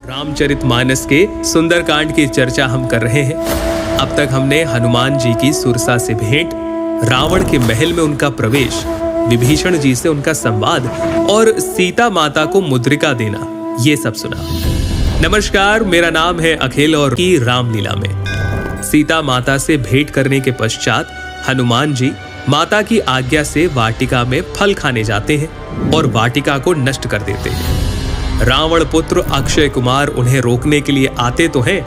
रामचरितमानस के सुंदरकांड की चर्चा हम कर रहे हैं। अब तक हमने हनुमान जी की सुरसा से भेंट, रावण के महल में उनका प्रवेश, विभीषण जी से उनका संवाद और सीता माता को मुद्रिका देना, ये सब सुना। नमस्कार, मेरा नाम है अखिल और की रामलीला में सीता माता से भेंट करने के पश्चात हनुमान जी माता की आज्ञा से वाटिका में फल खाने जाते हैं और वाटिका को नष्ट कर देते हैं। रावण पुत्र अक्षय कुमार उन्हें रोकने के लिए आते तो हैं,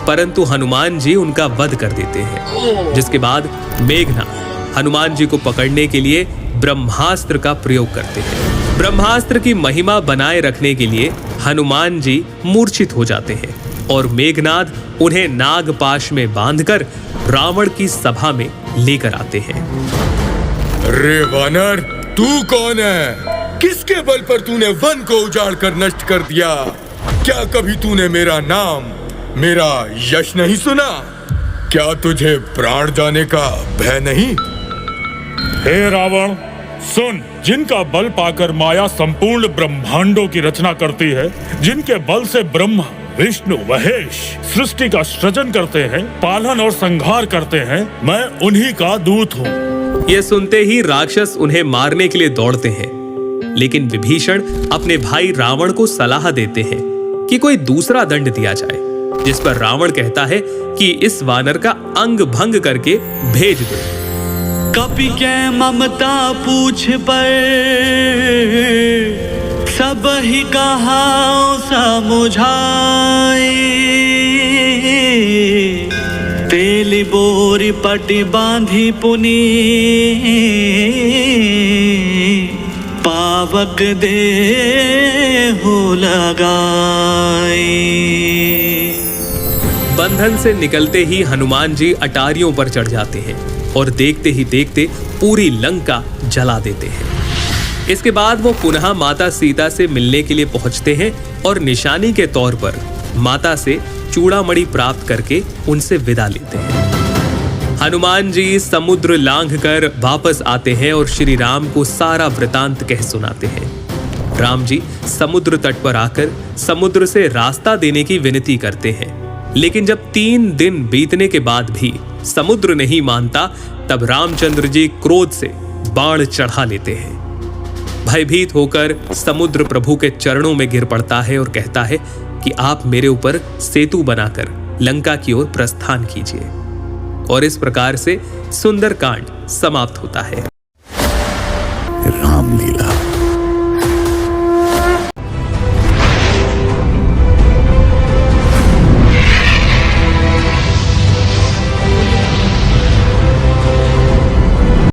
परंतु हनुमान जी उनका वध कर देते हैं। जिसके बाद मेघनाद हनुमान जी को पकड़ने के लिए ब्रह्मास्त्र का प्रयोग करते हैं। ब्रह्मास्त्र की महिमा बनाए रखने के लिए हनुमान जी मूर्छित हो जाते हैं और मेघनाद उन्हें नागपाश में बांधकर रावण की सभा में लेकर आते हैं। अरे वानर, तू कौन है? किसके बल पर तूने वन को उजाड़ कर नष्ट कर दिया? क्या कभी तूने मेरा नाम, मेरा यश नहीं सुना? क्या तुझे प्राण जाने का भय नहीं? हे रावण, सुन, जिनका बल पाकर माया संपूर्ण ब्रह्मांडों की रचना करती है, जिनके बल से ब्रह्मा, विष्णु, महेश सृष्टि का सृजन करते हैं, पालन और संहार करते हैं, मैं उन्हीं का दूत हूँ। ये सुनते ही राक्षस उन्हें मारने के लिए दौड़ते हैं, लेकिन विभीषण अपने भाई रावण को सलाह देते हैं कि कोई दूसरा दंड दिया जाए, जिस पर रावण कहता है कि इस वानर का अंग भंग करके भेज दो। कपि के ममता पूछ पर सब ही कहा समुझाए, तेली बोरी पटी बांधी पुनी पावक दे हो लगाए। बंधन से निकलते ही हनुमान जी अटारियों पर चढ़ जाते हैं और देखते ही देखते पूरी लंका जला देते हैं। इसके बाद वो पुनः माता सीता से मिलने के लिए पहुंचते हैं और निशानी के तौर पर माता से चूड़ामणि प्राप्त करके उनसे विदा लेते हैं। हनुमान जी समुद्र लांघकर वापस आते हैं और श्री राम को सारा वृतांत कह सुनाते हैं। राम जी समुद्र तट पर आकर समुद्र से रास्ता देने की विनती करते हैं, लेकिन जब 3 दिन बीतने के बाद भी समुद्र नहीं मानता, तब रामचंद्र जी क्रोध से बाण चढ़ा लेते हैं। भयभीत होकर समुद्र प्रभु के चरणों में गिर पड़ता है और कहता है कि आप मेरे ऊपर सेतु बनाकर लंका की ओर प्रस्थान कीजिए। और इस प्रकार से सुंदरकांड समाप्त होता है। रामलीला।